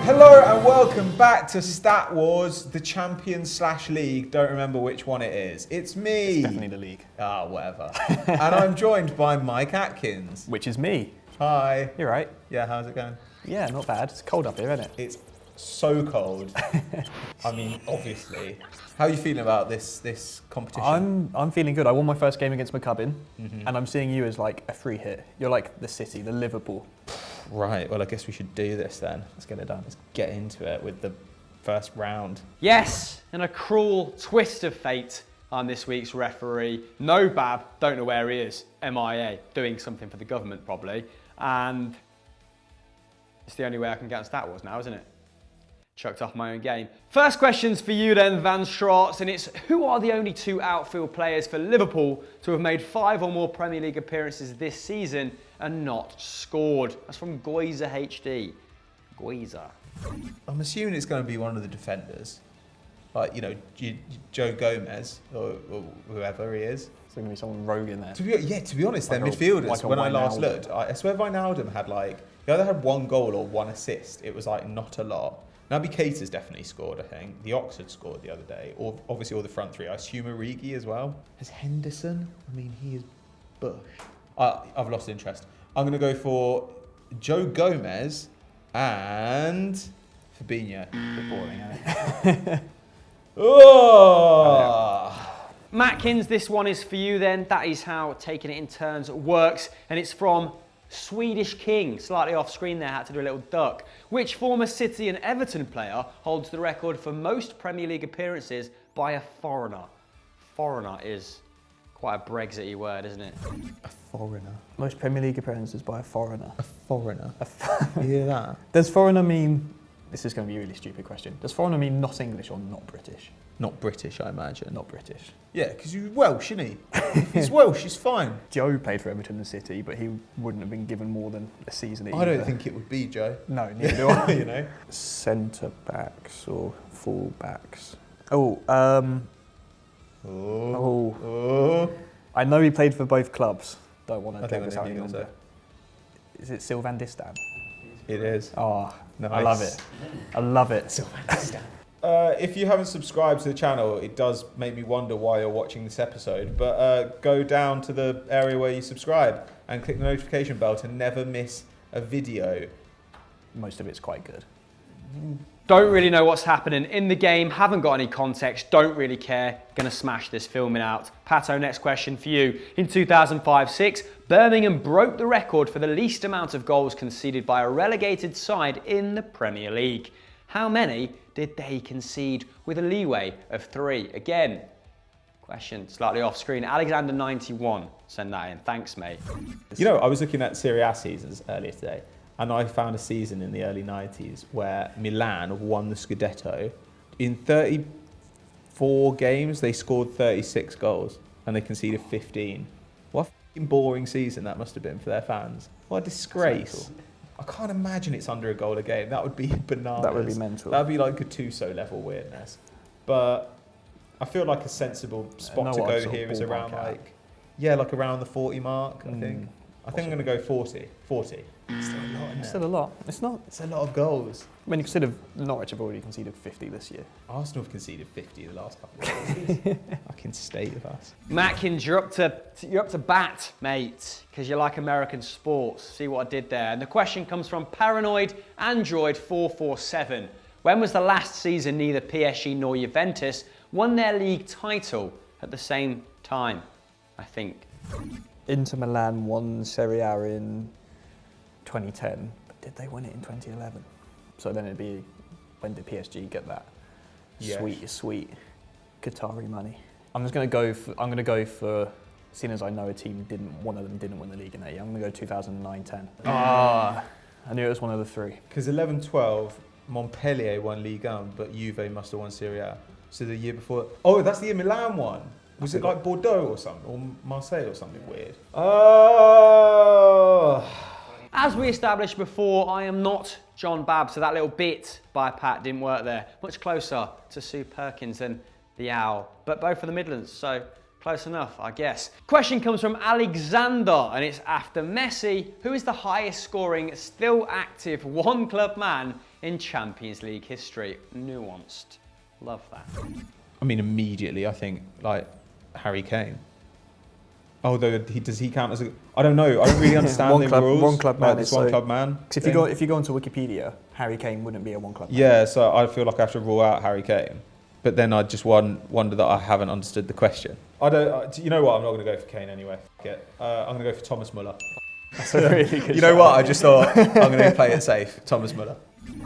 Hello and welcome back to Stat Wars, the champion/league. Don't remember which one it is. It's me. It's definitely the league. Ah, whatever. And I'm joined by Mike Atkins. Which is me. Hi. You're right. Yeah, how's it going? Yeah, not bad. It's cold up here, isn't it? It's so cold. I mean, obviously. How are you feeling about this competition? I'm feeling good. I won my first game against McCubbin, and I'm seeing you as like a free hit. You're like the City, the Liverpool. Right, well, I guess we should do this then. Let's get it done. Let's get into it with the first round. Yes, in a cruel twist of fate, I'm this week's referee. No Bab, don't know where he is. MIA, doing something for the government probably. And it's the only way I can get on Stat Wars now, isn't it? Chucked off my own game. First question's for you then, Van Straats, and it's who are the only two outfield players for Liverpool to have made 5 or more Premier League appearances this season and not scored? That's from Goiza HD. Goiza. I'm assuming it's going to be one of the defenders. Like, you know, Joe Gomez or whoever he is. There's going to be someone rogue in there. To be honest, Like their midfielders, like a when I last Wijnaldum. looked, I swear Wijnaldum had like, he either had 1 goal or 1 assist. It was like not a lot. Naby Keita's definitely scored, I think. The Oxford scored the other day. Or obviously all the front three. I assume Origi as well. Has Henderson? I mean, he is Bush. I've lost interest. I'm going to go for Joe Gomez and Fabinho. A bit boring, isn't it? Oh! Matkins, this one is for you then. That is how taking it in turns works. And it's from Swedish King, slightly off screen there, had to do a little duck. Which former City and Everton player holds the record for most Premier League appearances by a foreigner? Foreigner is quite a Brexit-y word, isn't it? A foreigner. Most Premier League appearances by a foreigner. A foreigner. You hear that? Does foreigner mean, this is going to be a really stupid question, does foreigner mean not English or not British? Not British, I imagine. Not British. Yeah, because he's Welsh, isn't he? If he's Welsh, he's fine. Joe played for Everton and City, but he wouldn't have been given more than a season at I don't either. think it would be Joe. No, neither do I. You know? Centre backs or full backs. I know he played for both clubs. Don't want to take this out any longer. Is it Sylvandistan? It is. Oh, Nice. I love it. I love it. Sylvandistan. If you haven't subscribed to the channel, it does make me wonder why you're watching this episode. But go down to the area where you subscribe and click the notification bell to never miss a video. Most of it's quite good. Don't really know what's happening in the game, haven't got any context, don't really care, gonna smash this filming out. Pato, next question for you. In 2005-06, Birmingham broke the record for the least amount of goals conceded by a relegated side in the Premier League. How many did they concede with a leeway of 3? Again, question slightly off screen. Alexander91, send that in. Thanks, mate. You know, I was looking at Serie A seasons earlier today, and I found a season in the early 90s where Milan won the Scudetto. In 34 games, they scored 36 goals, and they conceded 15. What a f***ing boring season that must have been for their fans. What a disgrace. I can't imagine it's under a goal a game. That would be bananas. That would be mental. That would be like Gattuso level weirdness. But I feel like a sensible spot to go here is around like around the 40 mark, I think. I think I'm going to go 40. 40. It's still a lot, isn't it? It's still a lot. It's not. It's a lot of goals. When you consider Norwich have already conceded 50 this year. Arsenal have conceded 50 the last couple of years. Fucking state of us. Matkins, you're up to bat, mate, because you like American sports. See what I did there. And the question comes from Paranoid Android 447. When was the last season neither PSG nor Juventus won their league title at the same time? I think. Inter Milan won Serie A in 2010, but did they win it in 2011? So then it'd be, when did PSG get that sweet Qatari money? I'm going to go for, seeing as I know one of them didn't win the league in that year, I'm going to go 2009-10. I knew it was one of the 3. Because 11-12, Montpellier won Ligue 1, but Juve must have won Serie A. So the year before, oh, that's the year Milan won. Was it like Bordeaux or something, or Marseille or something weird? Oh. As we established before, I am not John Babb, so that little bit by Pat didn't work there. Much closer to Sue Perkins than the owl, but both for the Midlands, so Close enough, I guess. Question comes from Alexander, and it's after Messi, who is the highest scoring, still active one-club man in Champions League history? Nuanced. Love that. I mean, immediately, I think, like, Harry Kane. Although, does he count as a... I don't know. I don't really understand the rules. One club man. This one club man. Because if you go onto Wikipedia, Harry Kane wouldn't be a one club man. Yeah, so I feel like I have to rule out Harry Kane. But then I just wonder that I haven't understood the question. I don't. You know what? I'm not going to go for Kane anyway. I'm going to go for Thomas Muller. That's a really good You know what? I just thought I'm going to play it safe. Thomas Muller.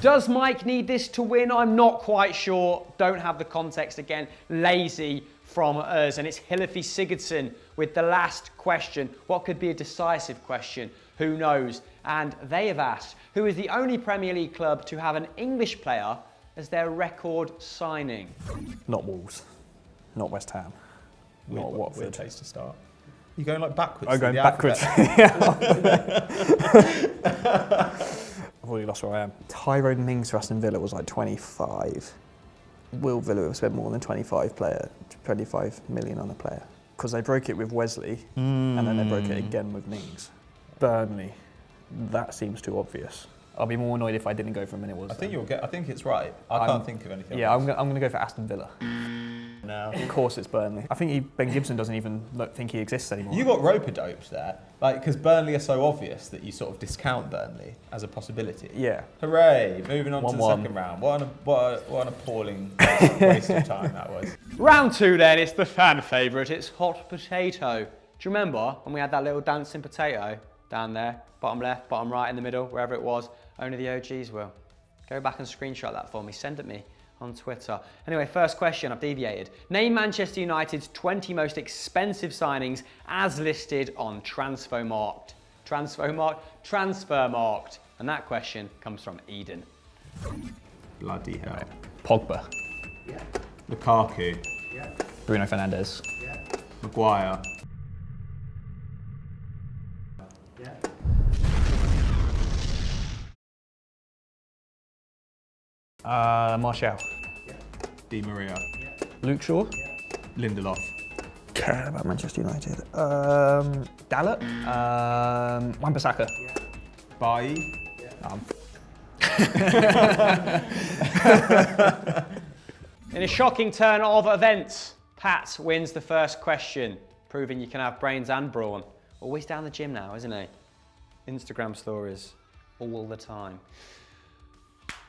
Does Mike need this to win? I'm not quite sure. Don't have the context again. Lazy from us. And it's Hilary Sigurdsson with the last question. What could be a decisive question? Who knows? And they have asked, who is the only Premier League club to have an English player as their record signing? Not Wolves. Not West Ham. Not Watford. Weird place to start. You're going like backwards. I'm going backwards. I've already lost where I am. Tyrone Mings for Aston Villa was like 25. Will Villa have spent more than 25 million on a player? Because they broke it with Wesley, and then they broke it again with Mings. Burnley. That seems too obvious. I'll be more annoyed if I didn't go for a minute. I think it's right. I can't think of anything. Yeah, I'm going to go for Aston Villa. No. Of course it's Burnley. I think Ben Gibson doesn't even think he exists anymore. You got rope-a-doped there, like because Burnley are so obvious that you sort of discount Burnley as a possibility. Yeah. Hooray! Moving on to the second round. What an appalling waste of time that was. Round 2 then, it's the fan favourite, it's hot potato. Do you remember when we had that little dancing potato down there? Bottom left, bottom right, in the middle, wherever it was. Only the OGs will. Go back and screenshot that for me, send it me on Twitter. Anyway, first question, I've deviated. Name Manchester United's 20 most expensive signings as listed on Transfermarkt. Transfermarkt. And that question comes from Eden. Bloody hell. Pogba. Yeah. Lukaku. Yeah. Bruno Fernandes. Yeah. Maguire. Yeah. Martial. Yeah. Di Maria. Yeah. Luke Shaw. Yeah. Lindelof. Care about Manchester United. Dalot. Wan-Bissaka. Yeah. Bailly. In a shocking turn of events, Pat wins the first question, proving you can have brains and brawn. Always down the gym now, isn't he? Instagram stories, all the time.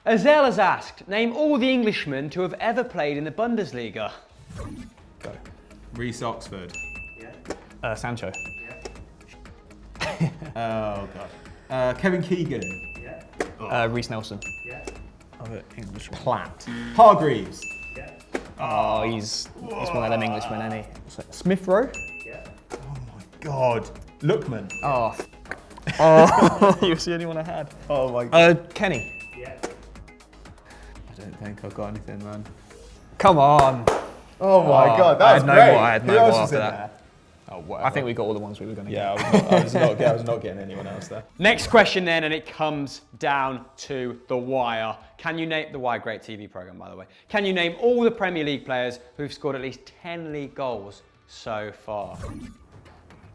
Azel has asked, name all the Englishmen to have ever played in the Bundesliga. Go. Reece Oxford. Yeah. Sancho. Yeah. Oh god. Kevin Keegan. Yeah. Reece Nelson. Yeah. Other English. Platt. Hargreaves. Yeah. Oh, he's one of them Englishmen, isn't he? Smith Rowe. Yeah. Oh my god. Lookman. Oh. Oh, he was the only one I had. Oh my god. Kenny. Yeah. I don't think I've got anything, man. Come on. Oh my god, that I was had no great. more, I had no Who else more was after in that. there? Oh, whatever. I think we got all the ones we were going to Yeah, get. I was not getting anyone else there. Next question then, and it comes down to The Wire. Can you name, The Wire, great TV programme by the way. Can you name all the Premier League players who've scored at least 10 league goals so far?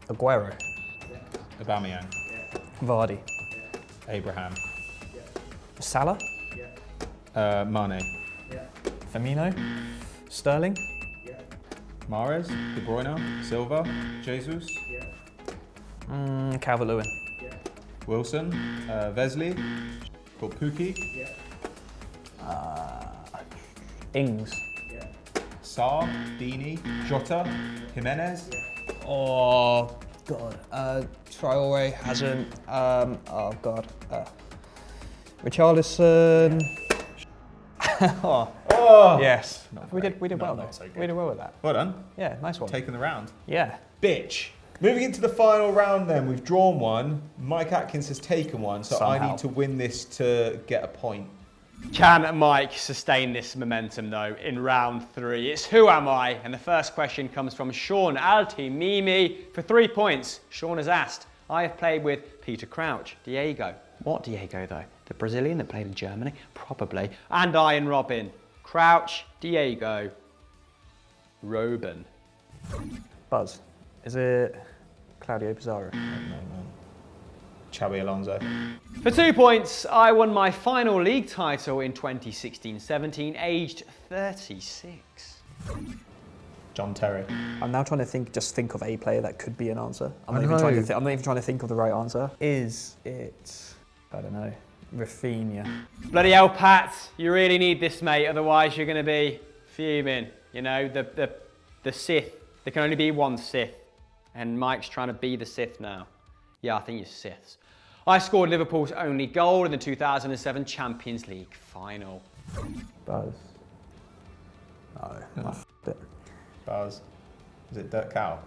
Aguero. Aubameyang. Yeah. Vardy. Abraham. Yeah. Salah. Yeah. Mane. Yeah. Firmino. Sterling. Yeah. Mahrez. De Bruyne. Silva. Jesus. Yeah. Calvert-Lewin. Yeah. Wilson. Vesley. Pukki. Yeah. Ings. Yeah. Sarr. Dini. Jota. Jimenez. Oh, God. Traore hasn't. Oh, God. Richarlison. Oh! Yes. Not We great. did No, well, not though. so good. We did well with that. Well done. Yeah, nice one. Taking the round. Yeah. Bitch. Moving into the final round then, we've drawn one. Mike Atkins has taken one, so I Somehow. need to win this to get a point. Can Mike sustain this momentum though in round 3? It's Who Am I? And the first question comes from Sean Alti-Mimi for 3 points. Sean has asked, I have played with Peter Crouch, Diego. What Diego though? The Brazilian that played in Germany? Probably. And Ian Robin. Crouch, Diego, Robin. Buzz. Is it Claudio Pizarro? No, man. Xabi Alonso. For 2 points, I won my final league title in 2016-17, aged 36. John Terry. I'm now trying to think of a player that could be an answer. I'm I not even trying know. to I'm not even trying to think of the right answer. Is it? I don't know. Rafinha. Bloody hell, Pat, you really need this, mate, otherwise you're going to be fuming. You know, the Sith, there can only be one Sith, and Mike's trying to be the Sith now. Yeah, I think you're Siths. I scored Liverpool's only goal in the 2007 Champions League final. Buzz. No. I f***ed it. Buzz. Is it Dirk Cow?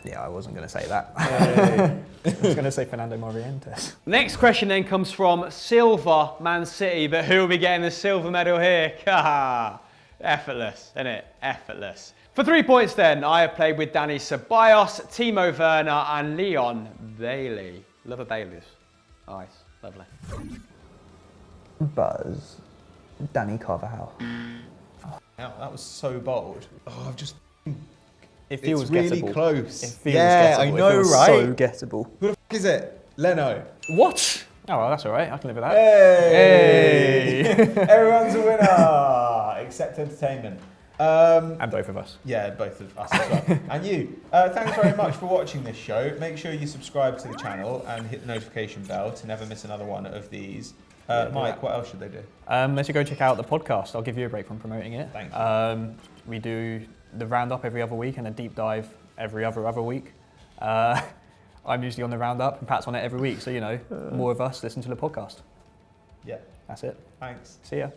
Yeah, I wasn't going to say that. I was going to say Fernando Morientes. Next question then comes from Silver Man City, but who will be getting the silver medal here? Effortless, isn't it? Effortless. For 3 points then, I have played with Danny Ceballos, Timo Werner and Leon Bailey. Love a Bailey's. Nice, lovely. Buzz. Danny Carvajal. Hell, that was so bold. Oh, I've just... It feels it's really gettable. close. It feels yeah, gettable. I know, it feels right? so gettable. Who the f*** is it? Leno. What? Oh, well, that's all right. I can live with that. Hey! Everyone's a winner! Except entertainment. And both of us. Yeah, both of us as well. And you. Thanks very much for watching this show. Make sure you subscribe to the channel and hit the notification bell to never miss another one of these. Mike, what else should they do? They should go check out the podcast. I'll give you a break from promoting it. Thank you. We do the roundup every other week and a deep dive every other week. I'm usually on the roundup and Pat's on it every week. So, you know, more of us listen to the podcast. Yeah. That's it. Thanks. See ya.